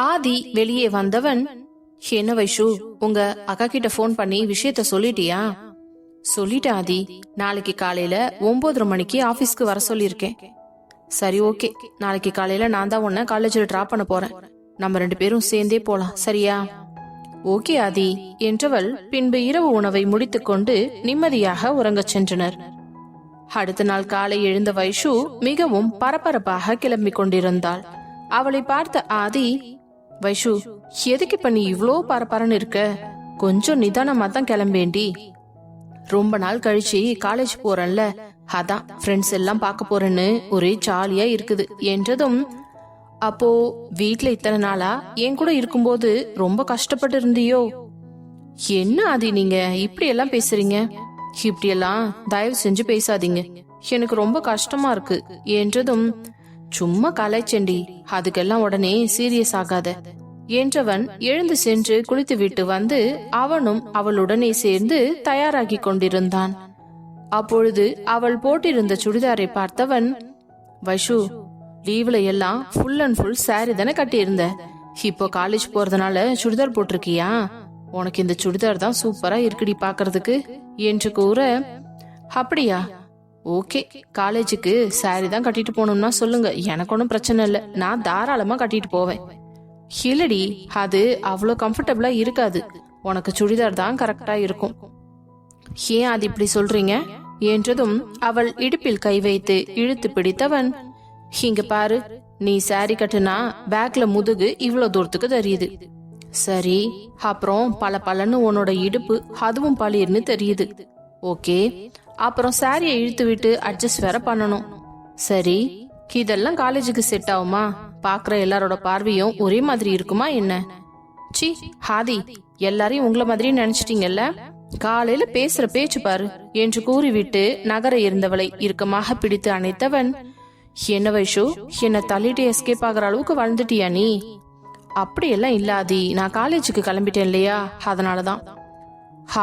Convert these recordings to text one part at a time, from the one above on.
ஆதி வெளியே வந்தவன், என்ன வைஷு, உங்க அக்கா கிட்ட போன் பண்ணி விஷயத்த சொல்லிட்டியா? சொல்லிட்டேன் ஆதி, நாளைக்கு காலையில 9:30 மணிக்கு ஆபீஸ்க்கு வர சொல்லியிருக்கேன். சரி, ஓகே, நாளைக்கு காலையில நான் தான் உன்னை காலேஜில் டிராப் பண்ண போறேன். நம்ம 2 பேரும் சேர்ந்தே போலாம், சரியா? ஓகே ஆதி என்றவள் பின்பு இரவு உணவை முடித்துக்கொண்டு நிம்மதியாக உறங்கச் சென்றனர். அடுத்த நாள் காலை எழுந்த வைஷு மிகவும் பரபரப்பாக கிளம்பிக் கொண்டிருந்தாள். அவளை பார்த்த ஆதி, வைஷு, எதுக்கு இப்ப நீ இவ்ளோ பரபரன்னு இருக்க? கொஞ்சம் நிதானமா தான் கிளம்பேண்டி. ரொம்ப நாள் கழிச்சு காலேஜ் போறேன்ல, அதான் ஃப்ரெண்ட்ஸ் எல்லாம் பார்க்க போறேன்னு ஒரே ஜாலியா இருக்குது என்றதும், அப்போ வீட்ல இத்தனை நாளா என் கூட இருக்கும்போது ரொம்ப கஷ்டப்பட்டு இருந்தியோ? என்ன ஆதி நீங்க இப்படி எல்லாம் பேசுறீங்க? இப்படி எல்லாம் தயவு செஞ்சு பேசாதீங்க, எனக்கு ரொம்ப கஷ்டமா இருக்கு என்றதும், சும்மா கலாய்ச்செண்டி, அதுக்கெல்லாம் உடனே சீரியஸ் ஆகாத என்றவன் எழுந்து சென்று குளித்து விட்டு வந்து அவனும் அவளுடனே சேர்ந்து தயாராகி கொண்டிருந்தான். அப்பொழுது அவள் போட்டிருந்த சுடிதாரை பார்த்தவன், வைஷு, லீவ்ல எல்லாம் ஃபுல் அண்ட் ஃபுல் சாரி தானே கட்டியிருந்த, இப்போ காலேஜ் போறதுனால சுடிதார் போட்டிருக்கியா? உனக்கு இந்த சுடிதார் தான் சூப்பரா இருக்குடி பாக்குறதுக்கு என்று கூற, அப்படியா, ஓகே, காலேஜுக்கு சாரி தான் கட்டிட்டு போகணும்னா சொல்லுங்க, எனக்கு ஒன்னும் பிரச்சனை இல்லை, நான் தாராளமா கட்டிட்டு போவேன். இல்லடி, அது அவ்வளோ கம்ஃபர்டபுளா இருக்காது, உனக்கு சுடிதார் தான் கரெக்டா இருக்கும். ஏன் அது இப்படி சொல்றீங்க என்றதும் அவள் இடுப்பில் கை வைத்து இழுத்து பிடித்தவன், இங்க பாரு, நீ சாரி கட்டுனா பேக்ல முதுகு இவ்வளவு தூரத்துக்கு தெரியுது, சரி, அப்புறம் பல பலன்னு உன்னோட இடுப்பு அதுவும் பளிர்னு தெரியுது, ஓகே, அப்புறம் சாரியை இழுத்து விட்டு அட்ஜஸ்ட் வேற பண்ணணும், சரி, இதெல்லாம் காலேஜுக்கு செட் ஆகுமா? பாக்குற எல்லாரோட பார்வையும் ஒரே மாதிரி இருக்குமா என்ன? சி ஹாதி, எல்லாரையும் உங்களை மாதிரி நினைச்சிட்டீங்கல்ல, காலையில பேசுற பேச்சு பாரு என்று கூறிவிட்டு நகர இருந்தவளை இறுக்கமாக பிடித்து அணைத்தவன், என்ன வைஷு, என்ன தள்ளிட்டு எஸ்கேப் ஆகிற அளவுக்கு வளர்ந்துட்டியா நீ? அப்படியெல்லாம் இல்லாதி, நான் காலேஜுக்கு கிளம்பிட்டேன் இல்லையா, அதனாலதான்.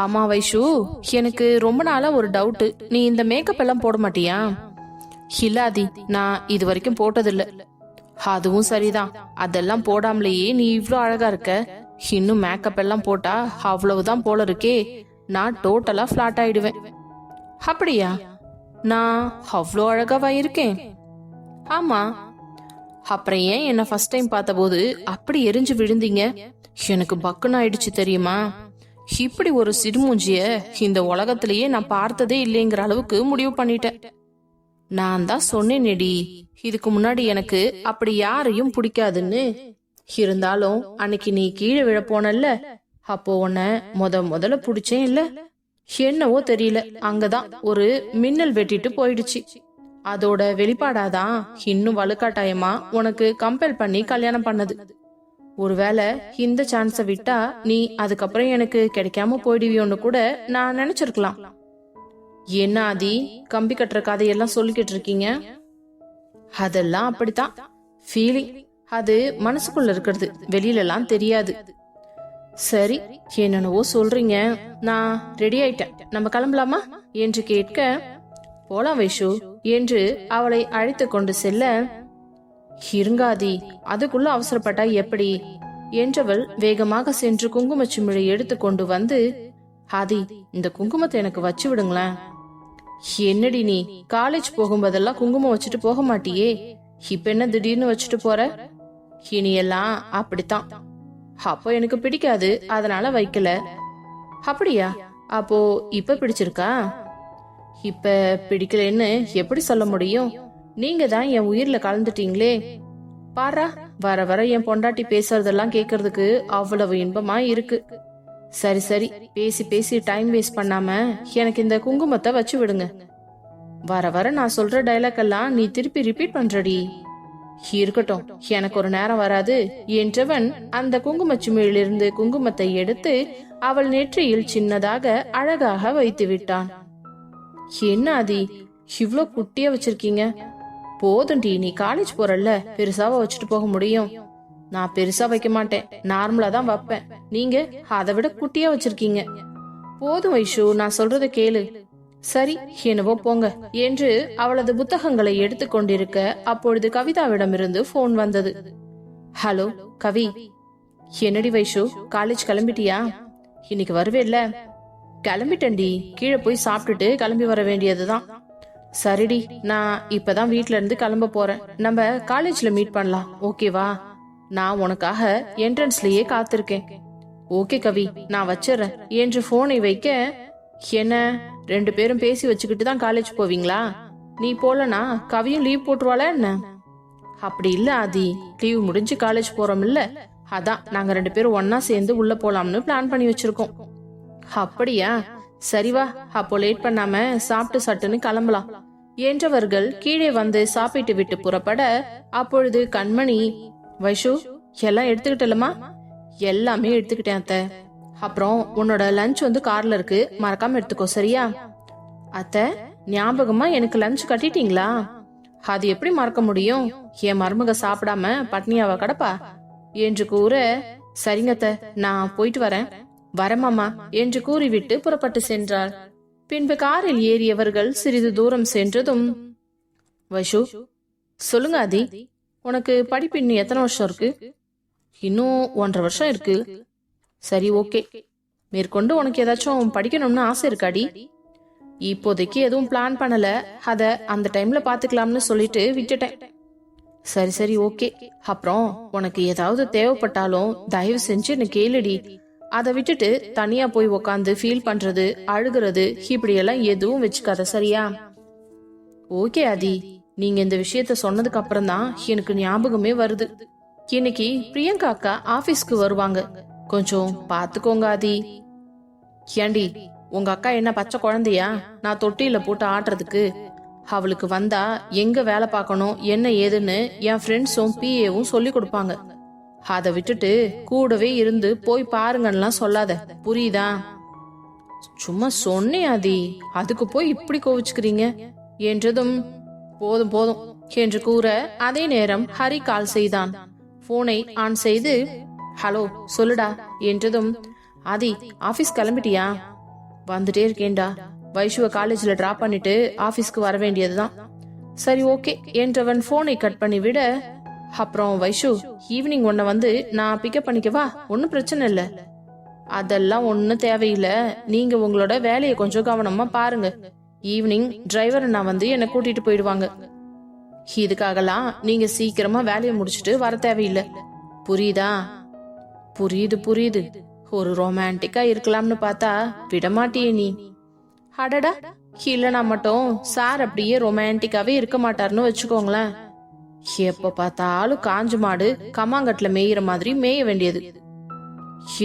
ஆமா வைஷு, எனக்கு ரொம்ப நாளா ஒரு டவுட், நீ இந்த மேக்கப் எல்லாம் போட மாட்டியா? இல்லாதி, நான் இது வரைக்கும் போட்டதில்ல. அதுவும் சரிதான், அதெல்லாம் போடாமலேயே நீ இவ்ளோ அழகா இருக்க, இன்னும் மேக்கப் எல்லாம் போட்டா அவ்வளவுதான் போல இருக்கே, நான் டோட்டலா பிளாட் ஆயிடுவேன். அப்படியா? நான் அவ்வளோ அழகாவா இருக்கேன்? ஆமா. அப்புறம் ஏன் என்ன ஃபர்ஸ்ட் டைம் பார்த்த போது அப்படி எரிஞ்சு விழுந்தீங்க? எனக்கு பக்குன்னு ஆயிடுச்சு தெரியுமா? இப்படி ஒரு சிறுமூஞ்சிய இந்த உலகத்திலேயே நான் பார்த்ததே இல்லைங்கிற அளவுக்கு முடிவு பண்ணிட்டேன். நான் தான் சொன்னேனேடி, இதுக்கு முன்னாடி எனக்கு அப்படி யாரையும் பிடிக்காதுன்னு. இருந்தாலும் அன்னைக்கு நீ கீழே விழ போனல்ல, அப்போ உன்னை முதல்ல பிடிச்சேன் இல்ல, என்னவோ தெரியல, அங்கதான் ஒரு மின்னல் வெட்டிட்டு போயிடுச்சு. அதோட வெளிப்பாடாதான் இன்னும் வலுக்காட்டாயமா உனக்கு கம்பல் பண்ணி கல்யாணம் பண்ணது. ஒருவேளை இந்த சான்ஸ விட்டா நீ அதுக்கப்புறம் எனக்கு கிடைக்காம போயிடுவியோன்னு கூட நான் நினைச்சிருக்கலாம். என்ன ஆதி, கம்பி கட்டுற கதையெல்லாம் சொல்லிக்கிட்டு இருக்கீங்க? அதெல்லாம் அப்படித்தான், ஃபீலிங், அது மனசுக்குள்ள இருக்கிறது, வெளியில எல்லாம் தெரியாது. சரி, என்னென்னவோ சொல்றீங்க, நான் ரெடி ஆயிட்டேன், நம்ம கிளம்பலாமா என்று கேட்க, போலாம் வைஷு என்று அவளை அழைத்து கொண்டு செல்ல, இருங்காதி, அதுக்குள்ள அவசரப்பட்டா எப்படி என்றவள் வேகமாக சென்று குங்குமச்சிமிழை எடுத்து கொண்டு வந்து, ஆதி, இந்த குங்குமத்தை எனக்கு வச்சு விடுங்களேன். என்னடி நீ காலேஜ் போகும்போதெல்லாம் குங்குமம் வச்சுட்டு போக மாட்டியே, இப்ப என்ன திடீர்னு வச்சுட்டு போற? இனி எல்லாம் அப்படித்தான். அப்போ எனக்கு பிடிக்காது, அதனால வைக்கல. அப்படியா? அப்போ இப்ப பிடிச்சிருக்கா? இப்ப பிடிக்கலன்னு எப்படி சொல்ல முடியும்? நீங்க தான் என் உயிர்ல கலந்துட்டீங்களே. பாரா, வர வர என் பொண்டாட்டி பேசுறதெல்லாம் கேக்குறதுக்கு அவ்வளவு இன்பமா இருக்கு. சரி சரி, பேசி பேசி டைம் வேஸ்ட் பண்ணாம எனக்கு இந்த குங்குமத்தை வச்சு விடுங்க. வர வர நான் சொல்ற டைலாக் எல்லாம் நீ திருப்பி ரிப்பீட் பண்றடி. இருக்கட்டும், எனக்கு ஒரு நேரம் வராது என்றவன் அந்த குங்குமச்சிமிழிலிருந்து குங்குமத்தை எடுத்து அவள் நெற்றியில் சின்னதாக அழகாக வைத்து விட்டான். என்ன ஆதி, இவ்ளோ குட்டியா வச்சிருக்கீங்க? போதுண்டி, நீ காலேஜ் போறல்ல, பெருசாவா வச்சுட்டு போக முடியும்? நான் பெருசா வைக்க மாட்டேன், நார்மலா தான் வைப்பேன். நீங்க அதை விட குட்டியா வச்சிருக்கீங்க. போதும் வைஷு, நான் சொல்றத கேளு. சரி, என்னவோ போங்க என்று அவளது புத்தகங்களை எடுத்து கொண்டிருக்க அப்பொழுது கவிதாவிடமிருந்து போன் வந்தது. ஹலோ கவி. என்னடி வைஷு, காலேஜ் கிளம்பிட்டியா? இன்னைக்கு வருவேல்ல? கிளம்பிட்டேன்டி, கீழே போய் சாப்பிட்டுட்டு கிளம்பி வர வேண்டியதுதான். சரிடி, நான் இப்பதான் வீட்ல இருந்து கிளம்ப போறேன். நம்ம காலேஜ்ல மீட் பண்ணலாம், ஓகேவா? நான் உனக்காக என்ட்ரன்ஸ்லயே காத்திருக்கேன். ஓகே கவி, நான் வச்சிடறேன் என்று போனை வைக்க, என்ன 2 பேரும் பேசி வச்சுக்கிட்டு தான் காலேஜ் போவீங்களா? நீ போலனா கவியும் லீவ் போட்டுருவாளா என்ன? அப்படி இல்ல ஆதி, லீவ் முடிஞ்சு காலேஜ் போறோம் இல்ல, அதான் நாங்க 2 பேரும் ஒன்னா சேர்ந்து உள்ள போலாம்னு பிளான் பண்ணி வச்சிருக்கோம். அப்படியா? சரிவா, அப்போ லேட் பண்ணாம சாப்பிட்டு சட்டுன்னு கிளம்பலாம் என்றவர்கள் கீழே வந்து சாப்பிட்டு விட்டு புறப்பட, அப்பொழுது கண்மணி, வைஷு எல்லாம் எடுத்துக்கிட்டலமா? எல்லாமே எடுத்துக்கிட்டேன் அத்தை. அப்புறம் உன்னோட லஞ்ச் வந்து கார்ல இருக்கு, மறக்காம எடுத்துக்கோ, சரியா? அத்தை, ஞாபகமா எனக்கு லஞ்ச் கட்டிட்டீங்களா? அது எப்படி மறக்க முடியும்? என் மருமக சாப்பிடாம பட்னியாவா கடப்பா என்று கூற, சரிங்க அத்தை, நான் போயிட்டு வரேன். வரமாமா என்று கூறிவிட்டு புறப்பட்டு சென்றாள். பின்பு காரில் ஏறியவர்கள் சிறிது தூரம் சென்றதும், வைஷு சொல்லுங்க ஆதி, உனக்கு படிப்பு இன்னும் எத்தனை வருஷம் இருக்கு? இன்னும் 1.5 வருஷம் இருக்கு. சரி, ஓகே. மேற்கொண்டு உனக்கு ஏதாச்சும் படிக்கணும்னு ஆசை இருக்காடி? இப்போதைக்கு எதுவும் பிளான் பண்ணல, அத அந்த டைம்ல பாத்துக்கலாம்னு சொல்லிட்டு விட்டுட்டேன். சரி சரி, ஓகே. அப்புறம் உனக்கு ஏதாவது தேவைப்பட்டாலும் தயவு செஞ்சு என்ன கேளுடி. அதை விட்டுட்டு தனியா போய் உக்காந்து ஃபீல் பண்றது, அழுகிறது, இப்படி எல்லாம் எதுவும் வச்சுக்காத, சரியா? ஓகே ஆதி, நீங்க இந்த விஷயத்த சொன்னதுக்கு அப்புறம் தான் எனக்கு ஞாபகமே வருது. இன்னைக்கு பிரியங்கா அக்கா ஆபீஸ்க்கு வருவாங்க, கொஞ்சம் பாத்துக்கோங்க ஆதி. ஏண்டி, உங்க அக்கா என்ன பச்சை குழந்தையா நான் தொட்டியில போட்டு ஆட்டுறதுக்கு? அவளுக்கு வந்தா எங்க வேலை பார்க்கணும் என்ன ஏதுன்னு என் ஃப்ரெண்ட்ஸும் பிஏவும் சொல்லி கொடுப்பாங்க. அதை விட்டுட்டு கூடவே இருந்து போய் பாருங்கலாம் சொல்லாத, புரியுதா? சும்மா சொன்னேன் ஆதி, அதுக்கு போய் இப்படி கோவிச்சுக்கிறீங்க என்றதும், போதும் போதும் என்று கூற, அதே நேரம் ஹரி கால் செய்தான். போனை ஆன் செய்து, ஹலோ சொல்லுடா என்றதும், ஆதி ஆபீஸ் கிளம்பிட்டியா? வந்துட்டே இருக்கேன்டா, வைஷுவ காலேஜ்ல டிராப் பண்ணிட்டு ஆபீஸ்க்கு வர வேண்டியதுதான். சரி, ஓகே என்றவன் போனை கட் பண்ணி விட, அப்புறம் வைஷு, ஈவினிங் உன்னை வந்து நான் பிக்கப் பண்ணிக்கவா? ஒன்னும் பிரச்சனை இல்ல. அதெல்லாம் ஒன்னும் தேவையில்ல, நீங்க உங்களோட வேலையை கொஞ்சம் கவனமா பாருங்க. ஈவினிங் டிரைவர் நான் வந்து என்ன கூட்டிட்டு போயிடுவாங்க. இதுக்காகலாம் நீங்க சீக்கிரமா வேலையை முடிச்சிட்டு வர தேவையில்லை, புரியுதா? புரியுது புரியுது. ஒரு ரொமான்டிக்கா இருக்கலாம்னு பார்த்தா விடமாட்டியே நீ. அடடா, இல்லனா மட்டும் சார் அப்படியே ரொமான்டிக்காவே இருக்க மாட்டாருன்னு வச்சுக்கோங்களேன். எப்ப பார்த்தாலும் காஞ்சு மாடு கமாங்கட்ல மேயிற மாதிரி மேய வேண்டியது.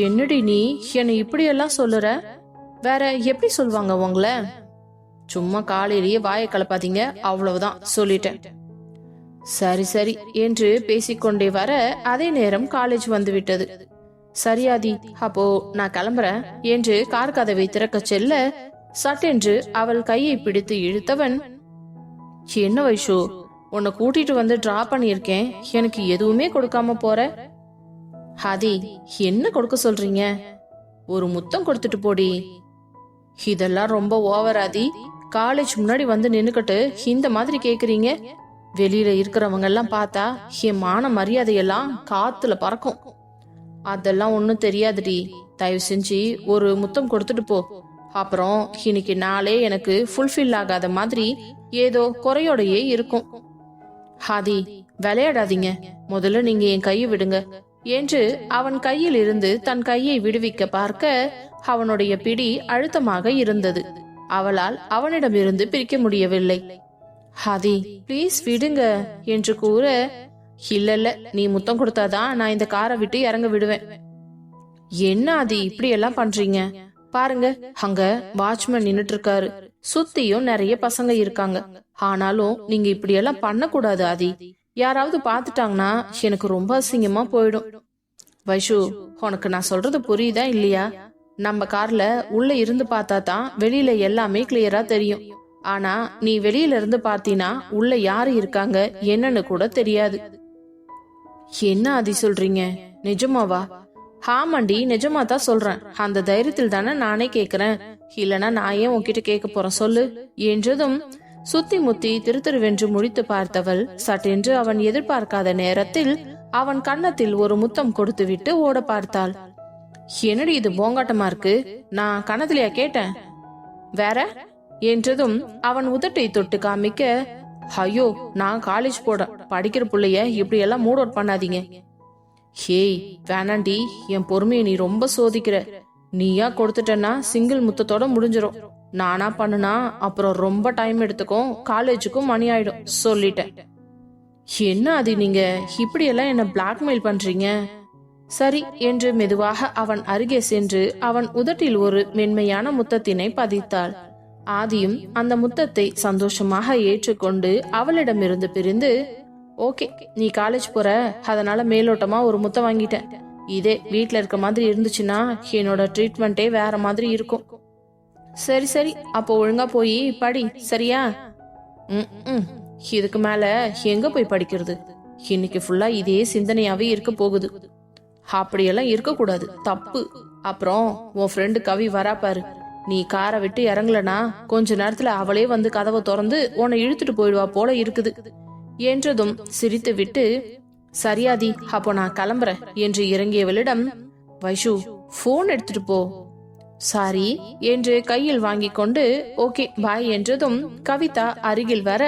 என்னடி நீ என்னை இப்படி எல்லாம் சொல்லுற? வேற எப்படி சொல்லுவாங்க உங்கள? சும்மா காலையிலேயே வாயை கலப்பாதீங்க, அவ்வளவுதான் சொல்லிட்டேன். சரி சரி என்று பேசிக்கொண்டே வர, அதே நேரம் காலேஜ் வந்து விட்டது. சரியாதி, அப்போ நான் கிளம்புறேன் என்று கார் கதவை திறக்க செல்ல, சட்டென்று அவள் கையை பிடித்து இழுத்தவன், என்ன வைஷு, உன்னை கூட்டிட்டு வந்து டிராப் பண்ணியிருக்கேன், எனக்கு எதுவுமே கொடுக்காம போற? ஆதி, என்ன கொடுக்க சொல்றீங்க? ஒரு முத்தம் கொடுத்துட்டு போடி. இதெல்லாம் ரொம்ப ஓவர் ஆதி. காலேஜ் முன்னாடி வந்து நின்னுக்கிட்டு இந்த மாதிரி கேக்குறீங்க. வெளியில இருக்கிறவங்க எல்லாம் பார்த்தா என் மான மரியாதையெல்லாம் காத்துல பறக்கும். அதெல்லாம் ஒன்னும் தெரியாதுடி, தயவு செஞ்சு ஒரு முத்தம் கொடுத்துட்டு போ. அப்புறம் இன்னைக்கு நாளே எனக்கு ஃபுல்ஃபில் ஆகாத மாதிரி ஏதோ குறையோடையே இருக்கும். ஆதி, விளையாடாதீங்க, முதல்ல நீங்க என் கையை விடுங்க என்று அவன் கையில் இருந்து தன் கையை விடுவிக்க பார்க்க, அவனுடைய பிடி அழுத்தமாக இருந்தது. அவளால் அவனிடமிருந்து பிரிக்க முடியவில்லை. ஆதி ப்ளீஸ் விடுங்க என்று கூற, இல்ல இல்ல, நீ முத்தம் கொடுத்தாதான் நான் இந்த காரை விட்டு இறங்க விடுவேன். என்ன ஆதி இப்படி எல்லாம் பண்றீங்க? பாருங்க, அங்க வாட்ச்மேன் நின்னுட்டு இருக்காரு, சுத்தியும் நிறைய பசங்க இருக்காங்க. ஆனாலும் நீங்க இப்படி எல்லாம் பண்ண கூடாது ஆதி. யாராவது பாத்துட்டாங்கன்னா எனக்கு ரொம்ப அசிங்கமா போயிடும். வைஷு, உனக்கு நான் சொல்றது புரியுதா இல்லையா? நம்ம கார்ல உள்ள இருந்து பார்த்தா தான் வெளியில எல்லாமே கிளியரா தெரியும். ஆனா நீ வெளியில இருந்து பார்த்தீனா உள்ள யாரு இருக்காங்க என்னன்னு கூட தெரியாது. என்ன ஆதி சொல்றீங்க? நிஜமாவா? ஆமாண்டி, நிஜமா தான் சொல்றேன். அந்த தைரியத்தில் தானே நானே கேக்குறேன், இல்லனா நான் ஏன் உன்கிட்ட கேட்க போறேன் சொல்லு என்றதும், சுத்தி முத்தி திருத்திருவென்று முடித்து பார்த்தவள் சட்டென்று அவன் எதிர்பார்க்காத நேரத்தில் அவன் கன்னத்தில் ஒரு முத்தம் கொடுத்து விட்டு ஓட பார்த்தாள். என்னடி இது போங்காட்டமா இருக்கு, நான் கன்னத்திலேயா கேட்டேன் வேற என்றதும் அவன் உதட்டை தொட்டு காமிக்க, ஐயோ நான் காலேஜ் போட படிக்கிற புள்ளைய இப்படி எல்லாம் மூட் அவுட் பண்ணாதீங்க. ஹேய் வேணாண்டி, என் பொறுமையை நீ ரொம்ப சோதிக்கிற. நீயா கொடுத்துட்டேன்னா சிங்கிள் முத்தத்தோட முடிஞ்சிடும். நானா பண்ணுனா அப்புறம் ரொம்ப டைம் எடுத்துக்கும், காலேஜுக்கும் மணி ஆயிடும் சொல்லிட்டேன். என்ன அது நீங்க இப்படி எல்லாம் என்ன பிளாக்மெயில் பண்றீங்க? சரி என்று மெதுவாக அவன் அருகே சென்று அவன் உதட்டில் ஒரு மென்மையான முத்தத்தினை பதித்தாள். ஆதியும் அந்த முத்தத்தை சந்தோஷமாக ஏற்றுக்கொண்டு அவளிடமிருந்து பிரிந்து, ஓகே நீ காலேஜ் போற, அதனால மேலோட்டமா ஒரு முத்தம் வாங்கிட்டேன். இதே வீட்டுல இருக்க மாதிரி இருந்துச்சுன்னா என்னோட ட்ரீட்மெண்டே வேற மாதிரி இருக்கும். சரி சரி, அப்போ ஒழுங்கா போய் படி சரியா? இதுக்கு மேல எங்க போய் படிக்கிறது? இன்னைக்கு ஃபுல்லா இதே சிந்தனையாவே இருக்க போகுது. அப்படியெல்லாம் இருக்க கூடாது, தப்பு. அப்புறம் உன் ஃப்ரெண்டு கவி வரா பாரு, நீ காரை விட்டு இறங்கலனா கொஞ்ச நேரத்துல அவளே வந்து கதவை திறந்து உன்னை இழுத்துட்டு போயிடுவா போல இருக்குது என்றதும் சிரித்து விட்டு, சரியாதி அப்போ நான் கிளம்புறேன் என்று இறங்கியவளிடம், வைஷு போன் எடுத்துட்டு போ. சாரி என்று கையில் வாங்கி கொண்டு ஓகே பாய் என்றதும் கவிதா அருகில் வர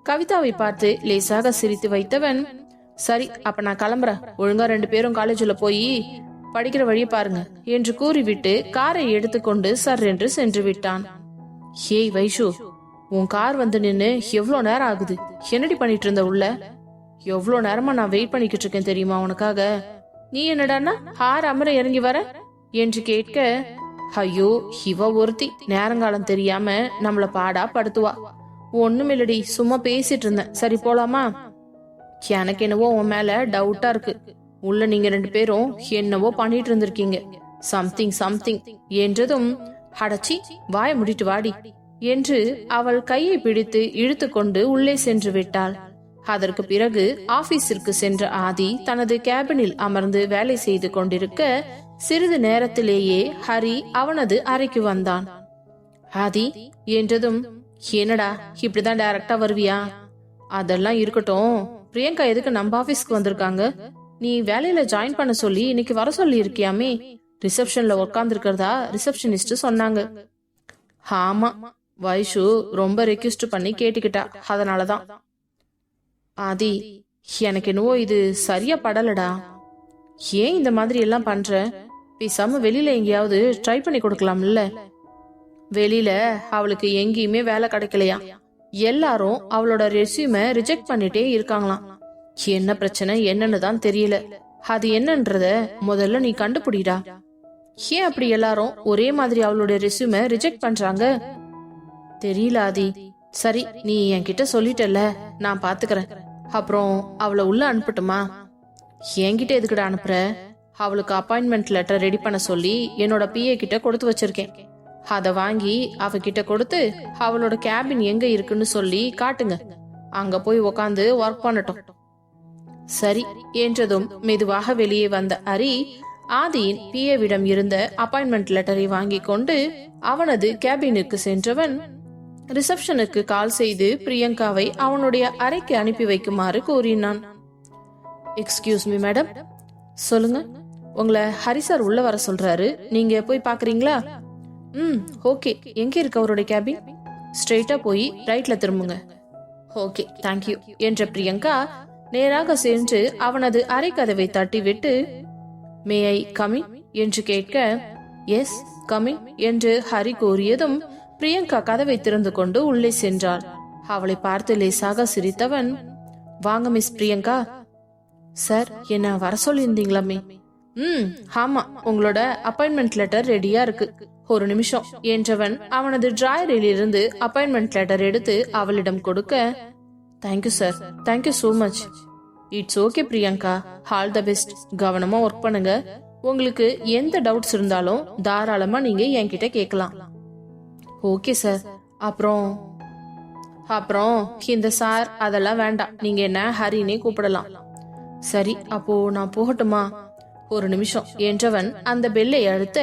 கவிதாவை பார்த்து லேசாக சிரித்து வைத்தவன், சரி அப்ப நான் கிளம்புறேன், ஒழுங்கா 2 பேரும் காலேஜ்ல போய் படிக்கிற வழிய பாருங்க என்று கூறிவிட்டு காரை எடுத்துக்கொண்டு சர் என்று சென்று விட்டான். ஹேய் வைஷு, உன் கார் வந்து நின்னு எவ்வளவு நேரம் ஆகுது? என்னடி பண்ணிட்டு இருந்த உள்ள? எவ்வளவு நேரமா நான் வெயிட் பண்ணிக்கிட்டு இருக்கேன் தெரியுமா உனக்காக. நீ என்னடான்னா ஹார் அமர இறங்கி வர என்று கேட்க, ஐயோ இவ ஒருத்தி நேரங்காலம் தெரியாம நம்மள பாடா படுத்துவா. ஒண்ணுமில்லடி, சும்மா பேசிட்டு இருந்தேன். சரி போலாமா? எனக்கு என்னவோ உன் மேல டவுட்டா இருக்கு. உள்ள நீங்க 2 பேரும் என்னவோ பண்ணிட்டு இருந்திருக்கீங்க, சம்திங் சம்திங் என்றதும், அடச்சி வாய முடிட்டு வாடி என்று அவள் கையை பிடித்து இழுத்து கொண்டு உள்ளே சென்று விட்டாள். அதற்கு பிறகு ஆபீஸிற்கு சென்ற ஆதி தனது கேபினில் அமர்ந்து வேலை செய்து கொண்டிருக்க சிறிது நேரத்திலேயே ஹரி அவனது அறைக்கு வந்தான். ஆதி என்றதும், என்னடா இப்படிதான் டைரக்டா வருவியா? அதெல்லாம் இருக்கட்டும், பிரியங்கா எதுக்கு நம்ம ஆபீஸ்க்கு வந்திருக்காங்க? நீ வேலையில ஜாயின் பண்ண சொல்லி இன்னைக்கு வர சொல்லி இருக்கியாமே, ரிசப்ஷன்ல உட்கார்ந்து இருக்கிறதா ரிசப்ஷனிஸ்ட் சொன்னாங்க. ஆமா, வைஷு ரொம்ப ரெக்வெஸ்ட் பண்ணி கேட்டுக்கிட்டா, அதனாலதான். ஆதி எனக்கு என்னவோ இது சரியா படலடா. ஏன் இந்த மாதிரி எல்லாம் பண்ற? பேசாம வெளியில எங்கேயாவது ட்ரை பண்ணி கொடுக்கலாம்ல. வெளியில அவளுக்கு எங்கேயுமே வேலை கிடைக்கலையா, எல்லாரும் அவளோட ரெஸ்யூமை ரிஜெக்ட் பண்ணிட்டே இருக்காங்களாம். என்ன பிரச்சனை என்னன்னு தான் தெரியல. அது என்னன்றத முதல்ல நீ கண்டுபிடிடா. ஏன் அப்படி எல்லாரும் ஒரே மாதிரி அவளோட ரெஸ்யூமை ரிஜெக்ட் பண்றாங்க தெரியல ஆதி. சரி நீ என்கிட்ட சொல்லிட்டல, நான் பாத்துக்கிறேன். அப்புறம் அவளை உள்ள அனுப்பட்டுமா? என்கிட்ட எதுக்கிட்ட அனுப்புற? அவளுக்கு அப்பாயின்மெண்ட் லெட்டர் ரெடி பண்ண சொல்லி என்னோட PA கிட்ட கொடுத்து வச்சிருக்கேன். அத வாங்கி அவகிட்ட கொடுத்து அவளோட கேபின் எங்க இருக்குன்னு சொல்லி காட்டுங்க, அங்க போய் உக்காந்து ஒர்க் பண்ணட்டும். சரி என்றதும் மெதுவாக வெளியே வந்த ஹரி ஆதியின் PAவிடம் இருந்த அப்பாயின்மெண்ட் லெட்டரை வாங்கி கொண்டு அவனது கேபினுக்கு சென்றவன் ரிசப்ஷனுக்கு கால் செய்து பிரியங்காவை அவனுடைய அறைக்கு அனுப்பி வைக்குமாறு கூறினான். Excuse me madam. சொல்லுங்க, உங்களை ஹரி சார் உள்ள வர சொல்றாரு, நீங்க போய் பாக்குறீங்களா? ஓகே, எங்க இருக்கு அவருடைய கேபின்? ஸ்ட்ரெயிட்டா போய் ரைட்ல திரும்புங்க. ஓகே தேங்க்யூ என்ற பிரியங்கா நேராக சென்று அவனது அறை கதவை தட்டிவிட்டு, மே ஐ கமின் என்று கேட்க, எஸ் கமின் என்று ஹரி கூறியதும் பிரியங்கா கதவை திறந்து கொண்டு உள்ளே சென்றாள். அவளை பார்த்து லேசாக சிரித்தவன், வாங்க மிஸ் பிரியங்கா. சார் என்ன வர சொல்லியிருந்தீங்களாமே? ஆமா, உங்களோட அப்பாயின்மெண்ட் லெட்டர் ரெடியா இருக்கு, ஒரு நிமிஷம் என்றவன் அவனது டிராயரில் இருந்து அப்பாயின்மெண்ட் லெட்டர் எடுத்து அவளிடம் கொடுக்க, thank you sir, thank you so much. It's okay Priyanka, all the best. கவனமா ஒர்க் பண்ணுங்க. உங்களுக்கு எந்த டவுட்ஸ் இருந்தாலும் தாராளமா நீங்க என்கிட்ட கேட்கலாம். Okay sir. அப்புறம் இந்த சார் அதெல்லாம் வேண்டாம், நீங்க என்ன ஹரினே கூப்பிடலாம். சரி அப்போ நான் போகட்டுமா? ஒரு நிமிஷம் என்றவன் அந்த பெல்லை அழுத்த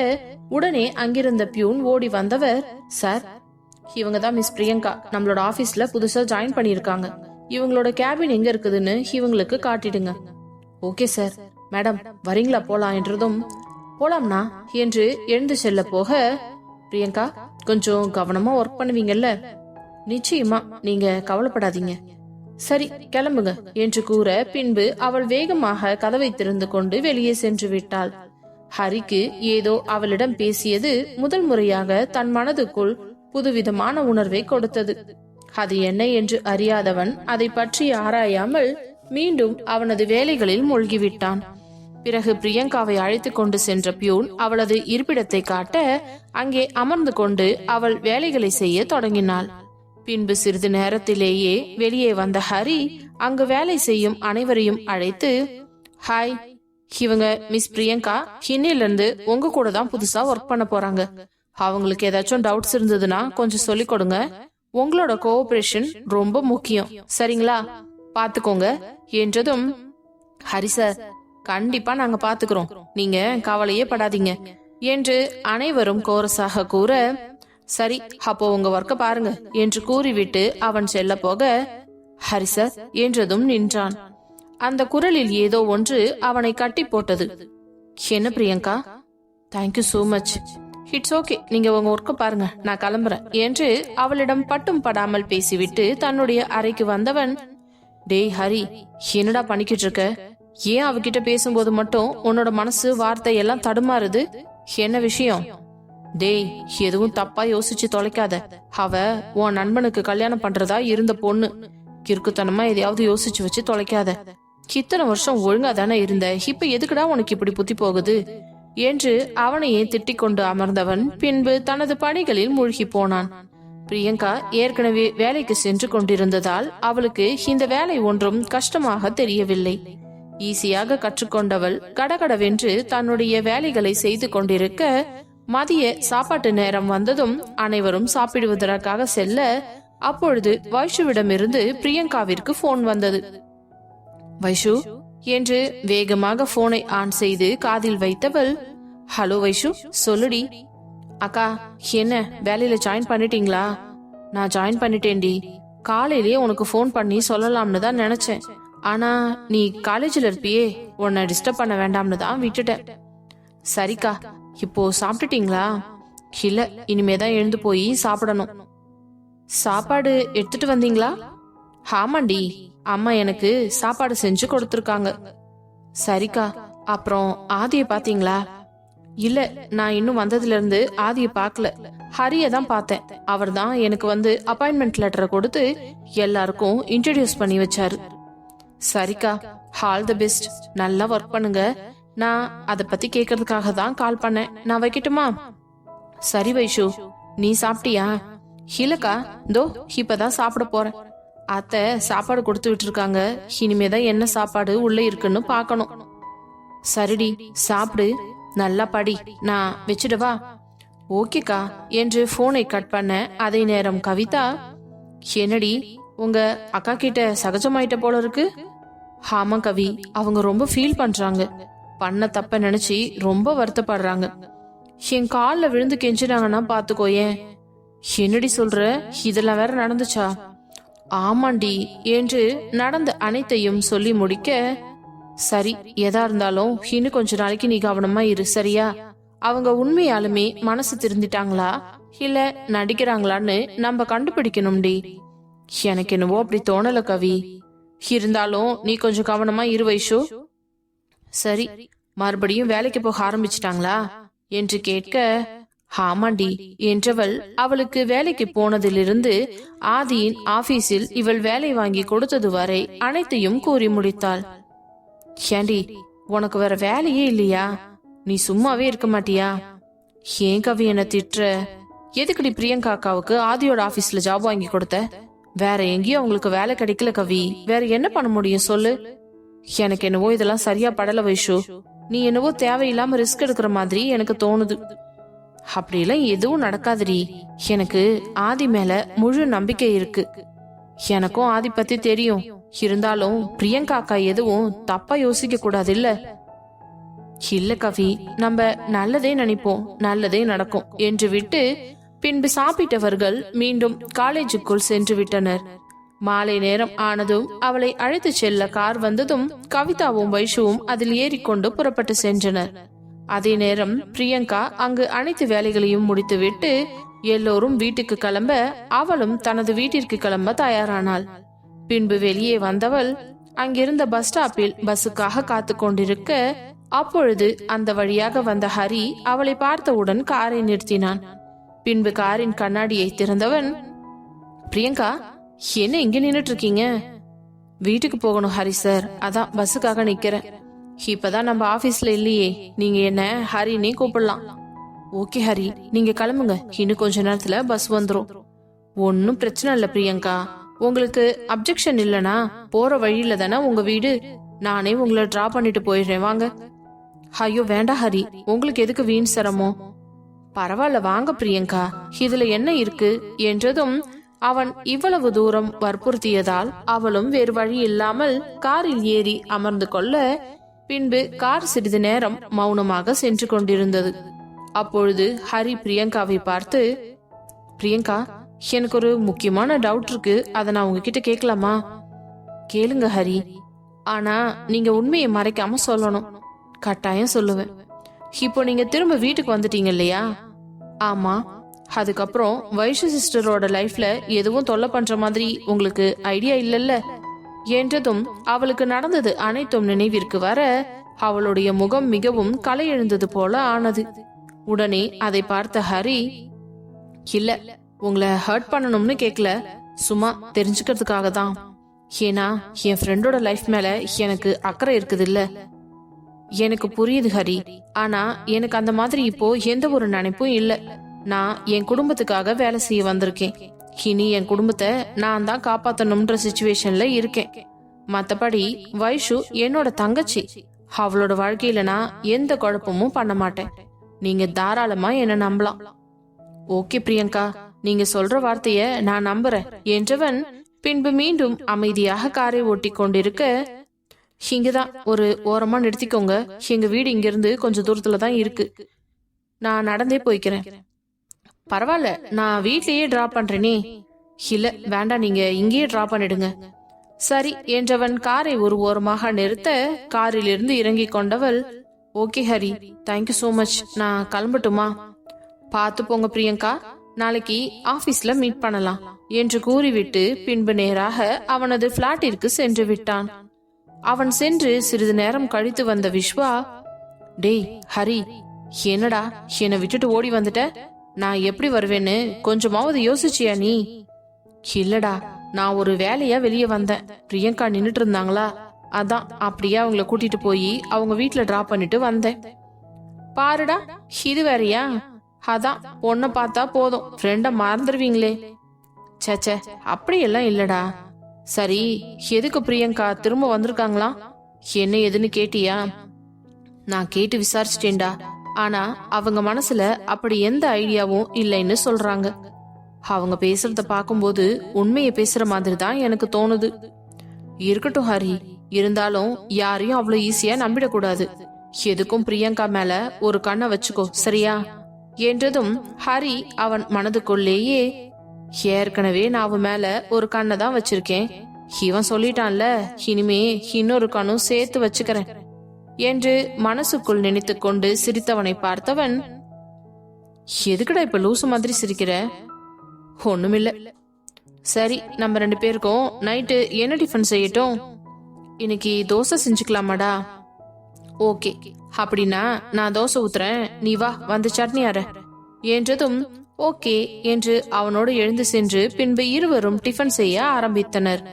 உடனே அங்கிருந்த பியூன் ஓடி வந்தவர், சார் இவங்க தான் மிஸ் பிரியங்கா, நம்மளோட ஆபீஸ்ல புதுசா ஜாயின் பண்ணிருக்காங்க. இவங்களோட கேபின் எங்க இருக்குதுன்னு இவங்களுக்கு காட்டிடுங்க. Okay sir. மேடம் வரீங்களா போலாம் என்றதும் போலாம்னா என்று எழுந்து செல்ல போக, பிரியங்கா கொஞ்சம் கவனமா ஒர்க் பண்ணுவீங்கல்ல? நிச்சயமா, நீங்க கவலைப்படாதீங்க. சரி கிளம்புங்க என்று கூற பின்பு அவள் வேகமாக கதவை திறந்து கொண்டு வெளியே சென்று விட்டாள். ஹரிக்கு ஏதோ அவளிடம் பேசியது முதல் முறையாக தன் மனதுக்குள் புதுவிதமான உணர்வை கொடுத்தது. அது என்ன என்று அறியாதவன் அதை பற்றி ஆராயாமல் மீண்டும் அவனது வேலைகளில் மூழ்கிவிட்டான். பிறகு பிரியங்காவை அழைத்து கொண்டு சென்ற பியூன் அவளது இருப்பிடத்தை காட்ட அங்கே அமர்ந்து கொண்டு அவள் வேலைகளை செய்ய தொடங்கினாள். பின்பு சிறிது நேரத்திலேயே வெளியே வந்த ஹரி அங்கு வேலை செய்யும் அனைவரையும் அழைத்து, ஹாய், இவங்க மிஸ் பிரியங்கா, இன்னிலிருந்து உங்க கூட தான் புதுசா ஒர்க் பண்ண போறாங்க. அவங்களுக்கு ஏதாச்சும் டவுட்ஸ் இருந்ததுன்னா கொஞ்சம் சொல்லிக் கொடுங்க. உங்களோட கோஆபரேஷன் ரொம்ப முக்கியம், சரிங்களா? பாத்துக்கோங்க என்றதும், ஹரி சார் கண்டிப்பா நாங்க பாத்துக்கிறோம், நீங்க கவலையே படாதீங்க என்று அனைவரும் கோரஸாக கூற, சரி அப்போ உங்க ஒர்க்க பாருங்க என்று கூறிவிட்டு அவன் செல்ல போக, ஹரி சார் என்றதும் நின்றான். அந்த குரலில் ஏதோ ஒன்று அவனை கட்டி போட்டது. என்ன Priyanka? Thank you so much. It's okay, நீங்க உங்க ஒர்க்க பாருங்க, நான் கிளம்புறேன் என்று அவளிடம் பட்டும் படாமல் பேசிவிட்டு தன்னுடைய அறைக்கு வந்தவன், டேய் ஹரி, என்னடா பண்ணிக்கிட்டு இருக்க? ஏன் அவகிட்ட பேசும்போது மட்டும் உன்னோட மனசு வார்த்தை எல்லாம் தடுமாறுது? என்ன விஷயம்? டேய், எதுவும் தப்பா யோசிச்சு தொலைக்காத. அவ உன் நண்பனுக்கு கல்யாணம் பண்றதா இருந்த பொண்ணு. கிறுக்குத்தனமா எதையாவது யோசிச்சு வச்சு தொலைக்காத. இத்தனை வருஷம் ஒழுங்கா தானே இருந்த, இப்ப எதுக்குடா உனக்கு இப்படி புத்தி போகுது என்று அவனையே திட்டிக் கொண்டு அமர்ந்தவன் பின்பு தனது பணிகளில் மூழ்கி போனான். பிரியங்கா ஏற்கனவே வேலைக்கு சென்று கொண்டிருந்ததால் அவளுக்கு இந்த வேலை ஒன்றும் கஷ்டமாக தெரியவில்லை. ஈஸியாக கற்றுக்கொண்டவள் கடகடவென்று தன்னுடைய வேலைகளை செய்து கொண்டிருக்க, மதிய சாப்பாட்டு நேரம் வந்ததும் அனைவரும் சாப்பிடுவதற்காக செல்ல, அப்பொழுது வைஷுவிடமிருந்து பிரியங்காவிற்கு போன் வந்தது. வைஷு என்று வேகமாக போனை ஆன் செய்து காதில் வைத்தவள், ஹலோ வைஷு, சொல்லுடி. அக்கா, என்ன வேலையில ஜாயின் பண்ணிட்டீங்களா? நான் ஜாயின் பண்ணிட்டேன்டி. காலையிலேயே உனக்கு போன் பண்ணி சொல்லலாம்னு தான் நினைச்சேன். ஆனா நீ காலேஜ்ல இருப்பியே, உன்னை டிஸ்டர்ப் பண்ண வேண்டாம்னு தான் விட்டுட்டேன். சரிக்கா, இப்போ சாப்பிட்டுட்டீங்களா? இல்ல, இனிமேதான் எழுந்து போய் சாப்பிடணும். சாப்பாடு எடுத்துட்டு வந்தீங்களா? ஆமாண்டி, அம்மா எனக்கு சாப்பாடு செஞ்சு கொடுத்துருக்காங்க. சரிக்கா, அப்புறம் ஆதிய பாத்தீங்களா? இல்ல, நான் இன்னும் வந்ததுல இருந்து ஆதிய பாக்கல. ஹரிய தான் பார்த்தேன். அவர் தான் எனக்கு வந்து அப்பாயின்மெண்ட் லெட்டரை கொடுத்து எல்லாருக்கும் இன்ட்ரடியூஸ் பண்ணி வச்சாரு. சரிக்கா, ஆல் தி பெஸ்ட், நல்லா ஒர்க் பண்ணுங்க. நான் அத பத்தி கேக்குறதுக்காக தான் கால் பண்ணேன். நான் வைக்கட்டுமா? சரி வைஷு, நீ சாப்பிட்டியா? இல்லக்கா, தோ இப்பதான் சாப்பிட போறேன். அத்தை சாப்பாடு கொடுத்து விட்டுருக்காங்க. இனிமேதான் என்ன சாப்பாடு உள்ள இருக்குன்னு பாக்கணும். சரிடி, சாப்பிடு, நல்லா படி. நான் வச்சிடவா? ஓகேக்கா என்று போனை கட் பண்ண அதே நேரம் கவிதா, என்னடி உங்க அக்கா கிட்ட சகஜமாயிட்ட போல இருக்கு? ஆமா கவி, அவங்க ரொம்ப ஃபீல் பண்றாங்க. பண்ண தப்ப நினைச்சு ரொம்ப வருத்தப்படுறாங்க. என் கால்ல விழுந்து கெஞ்சினாங்கன்னா பாத்துக்கோயேன். என்னடி சொல்ற, இதெல்லாம் வேற நடந்துச்சா? ஆமாண்டி என்று நடந்த அனைத்தையும் சொல்லி முடிக்க, சரி எதா இருந்தாலும் இன்னும் கொஞ்ச நாளைக்கு நீ கவனமா இரு, சரியா? அவங்க உண்மையாலுமே மனசு திருந்திட்டாங்களா இல்ல நடிக்கிறாங்களான்னு நம்ம கண்டுபிடிக்கணும்டி. எனக்கு என்னவோ அப்படி தோணல கவி. இருந்தாலும் நீ கொஞ்சம் கவனமா இரு வைஷு. சரி, மறுபடியும் வேலைக்கு போக ஆரம்பிச்சிட்டாங்களா என்று கேட்க, ஆமாண்டி என்றவள் அவளுக்கு வேலைக்கு போனதிலிருந்து ஆதியின் ஆபீஸில் இவள் வேலை வாங்கி கொடுத்தது வரை அனைத்தையும் கூறி முடித்தாள். ஏண்டி, உனக்கு வேற வேலையே இல்லையா? நீ சும்மாவே இருக்க மாட்டியா? ஏன் கவி என்ன திட்டுற? எதுக்குடி பிரியங்கா அக்காவுக்கு ஆதியோட ஆபீஸ்ல ஜாப் வாங்கி கொடுத்த? வேற எங்கேயும் அவங்களுக்கு வேலை கிடைக்கல கவி. வேற என்ன பண்ண முடியும் சொல்லு? எனக்கு என்னவோ இதெல்லாம் சரியா படல வைஷு. நீ என்னவோ தேவையில்லாம ரிஸ்க் எடுக்கிற மாதிரி எனக்கு தோணுது. அப்படிலாம் எதுவும் நடக்காதுடி. எனக்கு ஆதி மேல முழு நம்பிக்கை இருக்கு. எனக்கும் ஆதி பத்தி தெரியும். இருந்தாலும் பிரியங்கா அக்கா எதுவும் தப்பா யோசிக்க கூடாது இல்ல? இல்ல கவி, நம்ம நல்லதே நினைப்போம், நல்லதே நடக்கும் என்று விட்டு பின்பு சாப்பிட்டவர்கள் மீண்டும் காலேஜுக்குள் சென்று விட்டனர். மாலை நேரம் ஆனதும் அவளை அழைத்து செல்ல கார் வந்ததும் கவிதாவும் வைஷுவும் அதில் ஏறிக்கொண்டு புறப்பட்டு சென்றனர். அதே நேரம் பிரியங்கா அங்கு அனைத்து வேலைகளையும் முடித்துவிட்டு எல்லோரும் வீட்டுக்கு கிளம்ப அவளும் தனது வீட்டிற்கு கிளம்ப தயாரானாள். பின்பு வெளியே வந்தவள் அங்கிருந்த பஸ் ஸ்டாப்பில் பஸ்ஸுக்காக காத்து கொண்டிருக்க அப்பொழுது அந்த வழியாக வந்த ஹரி அவளை பார்த்தவுடன் காரை நிறுத்தினான். பின்பு காரின் கண்ணாடியை திறந்தவன், பிரியங்கா, என்ன இங்க நின்னுட்டு இருக்கீங்க? வீட்டுக்கு போகணும் ஹரி சார், அதான் பஸ்ஸுக்காக நிக்கிறேன். இப்பதான் நம்ம ஆபீஸ்ல இல்லையே, நீங்க என்ன ஹரினே கூப்பிடலாம். ஓகே ஹரி, நீங்க கிளம்புங்க, இன்னும் கொஞ்ச நேரத்துல பஸ் வந்துரும். ஒன்னும் பிரச்சனை இல்ல பிரியங்கா, உங்களுக்கு அப்ஜெக்ஷன் இல்லனா போற வழியில தானே உங்க வீடு, நானே உங்களை டிராப் பண்ணிட்டு போயிடுறேன், வாங்க. ஐயோ வேண்டாம் ஹரி, உங்களுக்கு எதுக்கு வீண் சிரமம்? பரவாயில்ல வாங்க பிரியங்கா, இதுல என்ன இருக்கு என்றதும் அவன் இவ்வளவு தூரம் வற்புறுத்தியதால் அவளும் வேறு வழி இல்லாமல் காரில் ஏறி அமர்ந்து கொள்ள பின்பு கார் சிறிது நேரம் மௌனமாக சென்று கொண்டிருந்தது. அப்பொழுது ஹரி பிரியங்காவை பார்த்து, பிரியங்கா, எனக்கு ஒரு முக்கியமான டவுட் இருக்கு, அதை நான் உங்ககிட்ட கேட்கலாமா? கேளுங்க ஹரி, ஆனா நீங்க உண்மையை மறைக்காம சொல்லணும். கட்டாயம் சொல்லுவேன். இப்போ நீங்க திரும்ப வீட்டுக்கு வந்துட்டீங்க இல்லையா? ஆமா. அதுக்கப்புறம் வைஷு சிஸ்டரோட லைஃப்ல எதுவும் தொல்லை பண்ற மாதிரி உங்களுக்கு ஐடியா இல்லல்ல என்றதும் அவளுக்கு நடந்தது அனைத்தும் நினைவிற்கு வர அவளுடைய முகம் மிகவும் களை எழுந்தது போல ஆனது. உடனே அதை பார்த்த ஹரி, இல்ல உங்களை ஹர்ட் பண்ணணும்னு கேக்கல, சும்மா தெரிஞ்சுக்கிறதுக்காக தான். ஏன்னா என் ஃப்ரெண்டோட லைஃப் மேல எனக்கு அக்கறை இருக்குது இல்ல. எனக்கு புரியுது ஹரி, ஆனா எனக்கு அந்த மாதிரி இப்போ எந்த ஒரு நினைப்பும் இல்ல. நான் என் குடும்பத்துக்காக வேலை செய்ய வந்திருக்கேன். இனி என் குடும்பத்தை நான் தான் காப்பாத்தணும்ன்ற சிச்சுவேஷன்ல இருக்கேன். மத்தபடி வைஷு என்னோட தங்கச்சி, அவளோட வாழ்க்கையில நான் எந்த குழப்பமும் பண்ண மாட்டேன். நீங்க தாராளமா என்ன நம்பலாம். ஓகே பிரியங்கா, நீங்க சொல்ற வார்த்தைய நான் நம்புறேன் என்றவன் பின்பு மீண்டும் அமைதியாக காரை ஓட்டி கொண்டிருக்க, இங்கதான் ஒரு ஓரமா நிறுத்திக்கோங்க, எங்க வீடு இங்கிருந்து கொஞ்சம் தூரத்துல தான் இருக்கு, நான் நடந்தே போய்க்கிறேன். பரவாயில்ல, நான் வீட்லயே டிராப் பண்றேனே. இல்ல வேண்டாம், நீங்க இங்கேயே டிராப் பண்ணிடுங்க. சரி என்றவன் காரை ஒரு ஓரமாக நிறுத்த காரில் இருந்து இறங்கி கொண்டவள், okay Hari, thank you so much, நான் கிளம்பட்டுமா? பார்த்து போங்க பிரியங்கா, நாளைக்கு ஆபீஸ்ல மீட் பண்ணலாம் என்று கூறிவிட்டு பின்பு நேராக அவனது பிளாட்டிற்கு சென்று விட்டான். அவன் சென்று சிறிது நேரம் கழித்து வந்த விஸ்வா, டேய் ஹரி, என்னடா என்னை விட்டுட்டு ஓடி வந்துட்ட? நான் எப்படி வருவேன்னு கொஞ்சமாவது யோசிச்சியா நீ? இல்லடா, நான் ஒரு வேலையா வெளியே வந்தேன். பிரியங்கா நின்னுட்டு இருந்தாங்களா, அதான் அப்படியே அவங்கள கூட்டிட்டு போய் அவங்க வீட்டுல டிராப் பண்ணிட்டு வந்தேன். பாருடா, இது வேறையா? அதான் பொண்ணை பார்த்தா போதும் ஃப்ரெண்ட மறந்துடுவீங்களே. சேச்சே, அப்படியெல்லாம் இல்லடா. சரி, எதுக்கு பிரியங்கா திரும்ப வந்திருக்காங்களா? என்ன எதுன்னு கேட்டியா? நான் கேட்டு விசாரிச்சிட்டேன்டா, ஆனா அவங்க மனசுல அப்படி எந்த ஐடியாவும் இல்லைன்னு சொல்றாங்க. அவங்க பேசுறத பாக்கும்போது உண்மையை பேசுற மாதிரி தான் எனக்கு தோணுது. இருக்கட்டும் ஹரி, இருந்தாலும் யாரையும் அவ்வளவு ஈஸியா நம்பிடக்கூடாது. எதுக்கும் பிரியங்கா மேல ஒரு கண்ணை வச்சுக்கோ, சரியா என்றதும் ஹரி அவன் மனதுக்குள்ளேயே, ஏற்கனவே நான் அவன் மேல ஒரு கண்ணை தான் வச்சிருக்கேன், இவன் சொல்லிட்டான்ல, இனிமே இன்னொரு கண்ணும் சேர்த்து வச்சுக்கிறேன் என்று மனசுக்குள் நினைத்து கொண்டு சிரித்தவனை பார்த்தவன், எதுக்குடா இப்ப லூசு மாதிரி சிரிக்கிற? ஒண்ணுமில்ல. சரி, நம்ம 2 பேருக்கும் நைட்டு என்ன டிஃபன் செய்யட்டும்? இன்னைக்கு தோசை செஞ்சுக்கலாமாடா? ஓகே, அப்படின்னா நான் தோசை ஊத்துறேன், நீ வா வந்து சட்னி அர என்றதும் ஓகே என்று அவனோடு எழுந்து சென்று பின்பு இருவரும் டிஃபன் செய்ய ஆரம்பித்தனர்.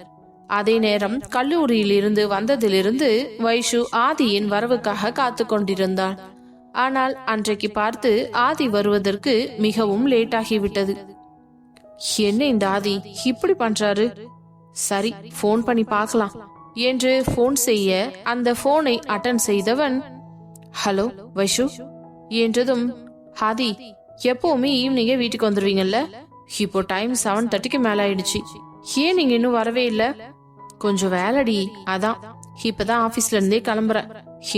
அதே நேரம் கல்லூரியில் இருந்து வந்ததிலிருந்து வைஷு ஆதியின் வரவுக்காக காத்து கொண்டிருந்தாள். ஆனால் அன்றைக்கு பார்த்து ஆதி வருவதற்கு மிகவும் லேட் ஆகிவிட்டது. என்ன இந்த ஆதி இப்படி பண்றாரு? சரி, போன் பண்ணி பார்க்கலாம் என்று போன் செய்ய அந்த போனை அட்டன் செய்தவன், ஹலோ வைஷு என்றதும், ஆதி எப்பவுமே ஈவினிங்கே வீட்டுக்கு வந்துருவீங்கல்ல, இப்போ டைம் 7:30க்கு மேல ஆயிடுச்சு, ஏன் நீங்க இன்னும் வரவே இல்ல? கொஞ்சம் வேலைடி, அதான் இப்பதான் ஆபீஸ்ல இருந்தே கிளம்புறேன்,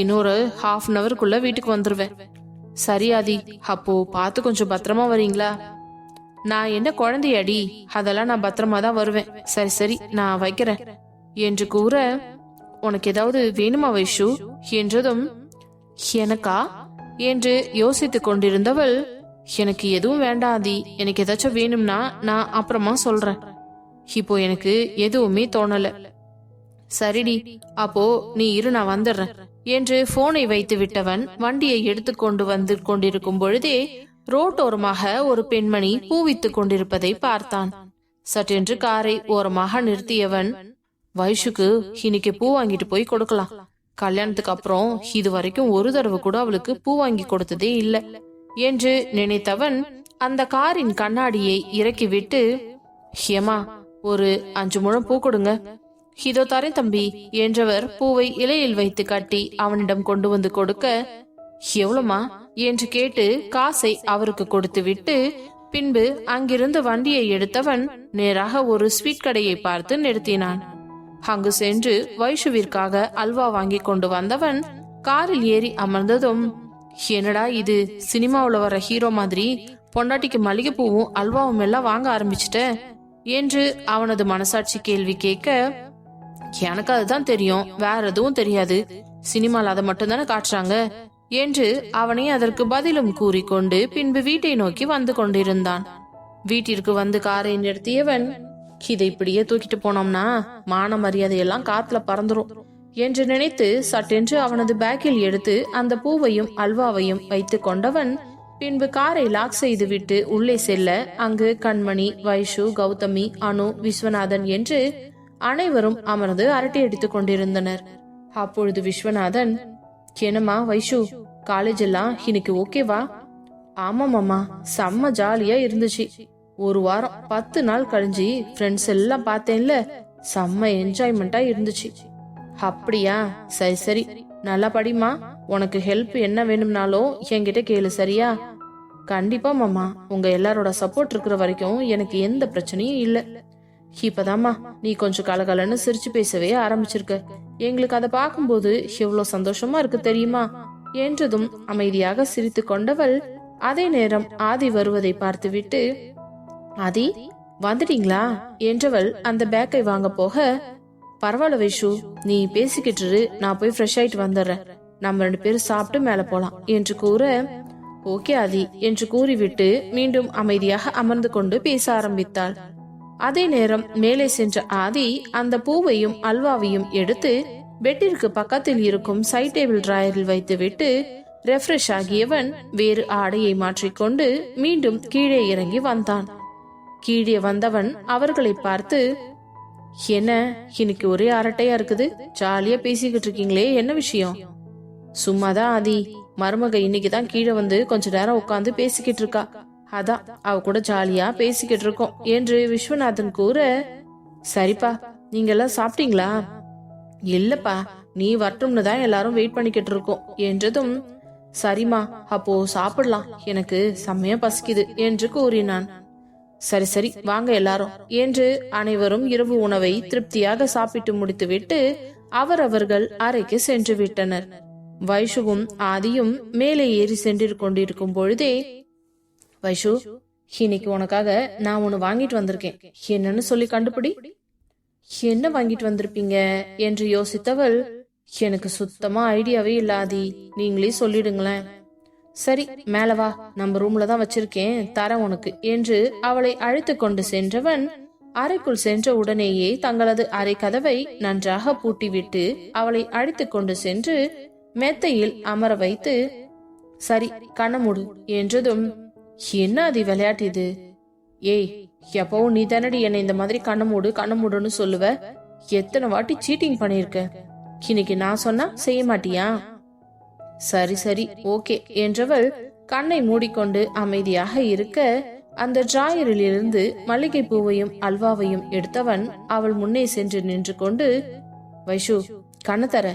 இன்னொரு ½ an hourக்குள்ள வீட்டுக்கு வந்துருவேன். சரி ஆதி, அப்போ பார்த்து கொஞ்சம் பத்திரமா வரீங்களா? நான் என்ன குழந்தையாடி, அதெல்லாம் நான் பத்திரமா தான் வருவேன். சரி சரி நான் வைக்கிறேன் என்று கூற, உனக்கு ஏதாவது வேணுமா வைஷு என்றதும், எனக்கா என்று யோசித்துக் கொண்டிருந்தவள், எனக்கு எதுவும் வேண்டாதி, எனக்கு ஏதாச்சும் வேணும்னா நான் அப்புறமா சொல்றேன், இப்போ எனக்கு எதுவுமே தோணல. சரிடி, அப்போ நீ இரு, நான் வந்துடுறேன் என்று போனை வைத்து விட்டவன் வண்டியை எடுத்துக்கொண்டு வந்து கொண்டிருக்கும் பொழுதே ரோட்டோரமாக ஒரு பெண்மணி பூவித்துக் கொண்டிருப்பதை பார்த்தான். சட்டென்று காரை ஓரமாக நிறுத்தியவன், வைஷுக்கு இன்னைக்கு பூ வாங்கிட்டு போய் கொடுக்கலாம். கல்யாணத்துக்கு அப்புறம் இது வரைக்கும் ஒரு தடவை கூட அவளுக்கு பூ வாங்கி கொடுத்ததே இல்லை என்று நினைத்தவன் அந்த காரின் கண்ணாடியை இறக்கிவிட்டு, ஏமா ஒரு 5 முழம் பூ கொடுங்க. இதோ தரேன் தம்பி என்றவர் பூவை இலையில் வைத்து கட்டி அவனிடம் கொண்டு வந்து கொடுக்க, எவ்வளவுமா என்று கேட்டு காசை அவருக்கு கொடுத்து விட்டு பின்பு அங்கிருந்து வண்டியை எடுத்தவன் நேராக ஒரு ஸ்வீட் கடையை பார்த்து நிறுத்தினான். அங்கு சென்று வைஷுவிற்காக அல்வா வாங்கி கொண்டு வந்தவன் காரில் ஏறி அமர்ந்ததும், என்னடா இது, சினிமாவுல வர ஹீரோ மாதிரி பொண்டாட்டிக்கு மல்லிகைப்பூவும் அல்வாவும் எல்லாம் வாங்க ஆரம்பிச்சிட்ட என்று அவனது மனசாட்சி கேள்வி கேட்க, எனக்கு அதுதான் தெரியும், வேற எதுவும் தெரியாது, சினிமால அதை மட்டும் தானே காட்டுறாங்க என்று அவனை அதற்கு பதிலும் கூறிக்கொண்டு பின்பு வீட்டை நோக்கி வந்து கொண்டிருந்தான். வீட்டிற்கு வந்து காரை நிறுத்தியவன், இதை இப்படியே தூக்கிட்டு போனோம்னா மான மரியாதையெல்லாம் காத்துல பறந்துரும் என்று நினைத்து சட்டென்று அவனது பேக்கில் எடுத்து அந்த பூவையும் அல்வாவையும் வைத்து கொண்டவன் பின்பு காரை லாக் செய்து விட்டு உள்ளே செல்ல, அங்கு கண்மணி, வைஷு, கௌதமி, அனு, விஸ்வநாதன் என்று அனைவரும் அமர்ந்து அரட்டை அடித்துக் கொண்டிருந்தனர். அப்பொழுது விஸ்வநாதன், என்னம்மா வைஷு, காலேஜ் எல்லாம் இன்னைக்கு ஓகேவா? ஆமாமாமா, செம்ம ஜாலியா இருந்துச்சு. ஒரு வாரம் 10 நாள் கழிஞ்சு ஃப்ரெண்ட்ஸ் எல்லாம் பார்த்தேன்ல, செம்ம என்ஜாய்மெண்டா இருந்துச்சு. அப்படியா, சரி சரி, நல்லா படிமா. உனக்கு ஹெல்ப் என்ன வேணும்னாலும் என்கிட்ட கேளு, சரியா? கண்டிப்பா மாமா, உங்க எல்லாரோட சப்போர்ட் இருக்கிற வரைக்கும் எனக்கு எந்த பிரச்சனையும் இல்ல. இப்பதாம்மா நீ கொஞ்சம் கலகலன்னு சிரிச்சு பேசவே ஆரம்பிச்சிருக்க. எங்களுக்கு அதை பார்க்கும்போது எவ்வளவு சந்தோஷமா இருக்கு தெரியுமா என்றதும் அமைதியாக சிரித்து கொண்டவள் அதே நேரம் ஆதி வருவதை பார்த்துவிட்டு, ஆதி வந்துட்டீங்களா என்றவள் அந்த பேக்கை வாங்க போக, பரவாயில்ல வைஷு, நீ பேசிக்கிட்டு, நான் போய் ஃப்ரெஷ் ஆயிட்டு வந்துடுறேன், நம்ம 2 பேரும் சாப்பிட்டு மேல போலாம் என்று கூற, ஓகே ஆதி என்று கூறிவிட்டு மீண்டும் அமைதியாக அமர்ந்து கொண்டு பேச ஆரம்பித்தாள். அதே நேரம் மேலே சென்ற ஆதி அந்த பூவையும் அல்வாவையும் எடுத்து பெட்டிற்கு பக்கத்தில் இருக்கும் சைட் டேபிள் டிராயரில் வைத்துவிட்டு ரெஃப்ரெஷ் ஆகியவன் வேறு ஆடையை மாற்றிக்கொண்டு மீண்டும் கீழே இறங்கி வந்தான். கீழே வந்தவன் அவர்களை பார்த்து, என்ன இன்னைக்கு ஒரே அரட்டையா இருக்குது, ஜாலியா பேசிக்கிட்டு இருக்கீங்களே, என்ன விஷயம்? சும்மாதான் ஆதி, மருமக இன்னைக்குதான் கீழே வந்து கொஞ்ச நேரம் உட்காந்து பேசிக்கிட்டு இருக்கா, அதான் அவ கூட ஜாலியா பேசிக்கிட்டு இருக்கோம் என்று விஸ்வநாதன் கூற, சரிப்பா, நீங்க எல்லாம் சாப்பிட்டீங்களா? இல்லப்பா, நீ வரட்டும்னு தான் எல்லாரும் வெயிட் பண்ணிக்கிட்டு இருக்கோம் என்றதும், சரிமா அப்போ சாப்பிடலாம், எனக்கு செம்மையா பசிக்குது என்று கூறினான். சரி சரி வாங்க எல்லாரும் என்று அனைவரும் இரவு உணவை திருப்தியாக சாப்பிட்டு முடித்துவிட்டு அவரவர்கள் அறைக்கு சென்று விட்டனர். வைஷுவும் ஆதியும் மேலே ஏறி சென்று கொண்டிருக்கும் பொழுதே, வைஷு, இன்னைக்கு உனக்காக நான் ஒன்னு வாங்கிட்டு வந்திருக்கேன், என்னன்னு சொல்லி கண்டுபிடி. என்ன வாங்கிட்டு வந்திருப்பீங்க என்று யோசித்தவள், எனக்கு சுத்தமா ஐடியாவே இல்லாதி, நீங்களே சொல்லிடுங்களேன். சரி மேல வா, நம்ம ரூம்ல தான் வச்சிருக்கேன், தரேன் உனக்கு என்று அவளை அழைத்து கொண்டு சென்றவன் அறைக்குள் சென்ற உடனேயே தங்களது அறை கதவை நன்றாக பூட்டிவிட்டு அவளை அழைத்து கொண்டு சென்று மெத்தையில் அமர வைத்து, சரி கண்ணமுடு என்றதும், என்ன அது விளையாட்டு இது? ஏய், எப்பவும் நீ தானடி என்னை இந்த மாதிரி கண்ணமுடுன்னு சொல்லுவ, எத்தனை வாட்டி சீட்டிங் பண்ணிருக்க, இன்னைக்கு நான் சொன்னா செய்ய மாட்டியா? சரி சரி ஓகே என்றவள் கண்ணை மூடிக்கொண்டு அமைதியாக இருக்க, அந்த டிராயரில் இருந்து மல்லிகை பூவையும் அல்வாவையும் எடுத்தவன் அவள் முன்னே சென்று நின்று கொண்டு, வைஷு கண்ண தர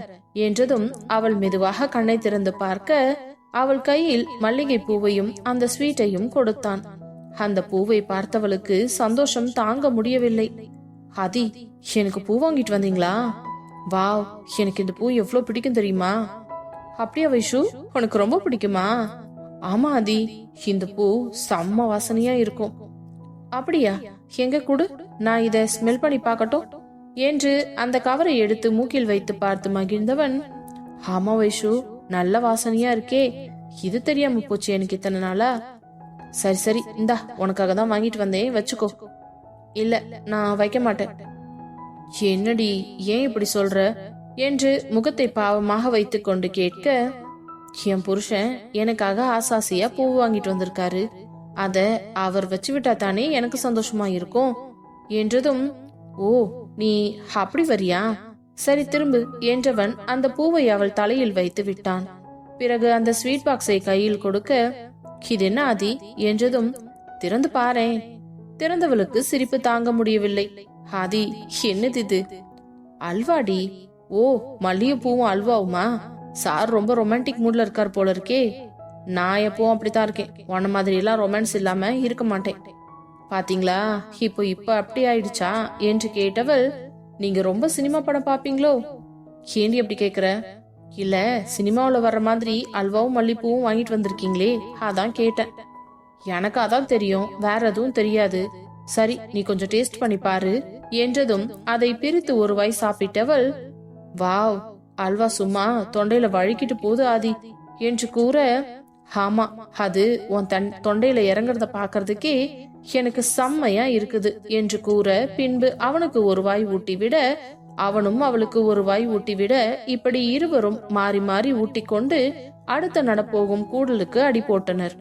என்றதும் அவள் மெதுவாக கண்ணை திறந்து பார்க்க அவள் கையில் மல்லிகை பூவையும் அந்த ஸ்வீட்டையும் கொடுத்தான். அந்த பூவை பார்த்தவளுக்கு சந்தோஷம் தாங்க முடியவில்லை. ஆதி, எனக்கு பூ வாங்கிட்டு வந்தீங்களா? வாவ், எனக்கு இந்த பூ எவ்வளவு பிடிக்கும் தெரியுமா? அப்படியா வைஷு, உனக்கு ரொம்ப பிடிக்குமா? ஆமா ஆதி, இந்த பூ செம்ம வாசனையா இருக்கும். அப்படியா? எங்க குடு, நான் இத ஸ்மெல் பண்ணி பார்க்கட்டும் என்று அந்த கவரை எடுத்து மூக்கில் வைத்து பார்த்து மகிழ்ந்தவன், ஆமா வைஷு, நல்ல வாசனையா இருக்கே, இது தெரியாம போச்சு எனக்கு இத்தனை நாளா. சரி சரி, இந்தா உனக்காக தான் வாங்கிட்டு வந்தேன், வச்சுக்கோ. இல்ல, நான் வைக்க மாட்டேன். என்னடி, ஏன் இப்படி சொல்ற என்று முகத்தை பாவமாக வைத்துக் கொண்டு கேட்க, என் புருஷன் எனக்காக ஆசாசியா பூ வாங்கிட்டு வந்திருக்காரு, அத அவர் வச்சு விட்டா தானே எனக்கு சந்தோஷமா இருக்கும் என்றதும், ஓ நீ அப்படி வரியா, சரி திரும்பு என்றவன் அந்த பூவை அவள் தலையில் வைத்து விட்டான். பிறகு அந்த ஸ்வீட் பாக்ஸை கையில் கொடுக்க, இது என்ன ஆதி என்றதும், திறந்து பாரேன். திறந்தவளுக்கு சிரிப்பு தாங்க முடியவில்லை. ஆதி, என்னது இது? அல்வாடி. ஓ, மல்லிகைப்பூவும் அல்வாவுமா? சார் ரொம்ப ரொமான்டிக் மூட்ல இருக்கார் போல இருக்கே. நான் எப்பவும் அப்படித்தான் இருக்கேன், உன்ன மாதிரி எல்லாம் ரொமான்ஸ் இல்லாம இருக்க மாட்டேன். பாத்தீங்களா, இப்ப அப்படி ஆயிடுச்சா என்று கேட்டவள், நீங்க ரொம்ப சினிமா படம் பாப்பீங்களோ? ஏண்டி அப்படி கேக்குற? இல்ல, சினிமாவில் வர்ற மாதிரி அல்வாவும் மல்லிப்பூவும் வாங்கிட்டு வந்திருக்கீங்களே, அதான் கேட்டேன். எனக்கு அதான் தெரியும், வேற எதுவும் தெரியாது. சரி, நீ கொஞ்சம் டேஸ்ட் பண்ணி பாரு என்றதும் அதை பிரித்து ஒரு வாய் சாப்பிட்டவள், வாவ், அல்வா சும்மா தொண்டையில வழுக்கிட்டு போது ஆதி என்று கூற, ஆமா, அது உன் தொண்டையில இறங்குறத பாக்குறதுக்கே எனக்கு செம்மையா இருக்குது என்று கூற, பின்பு அவனுக்கு ஒரு வாய் ஊட்டிவிட, அவனும் அவளுக்கு ஒரு வாய் ஊட்டிவிட, இப்படி இருவரும் மாறி மாறி ஊட்டிக்கொண்டு அடுத்த நடப்போகும் கூடலுக்கு அடி போட்டனர்.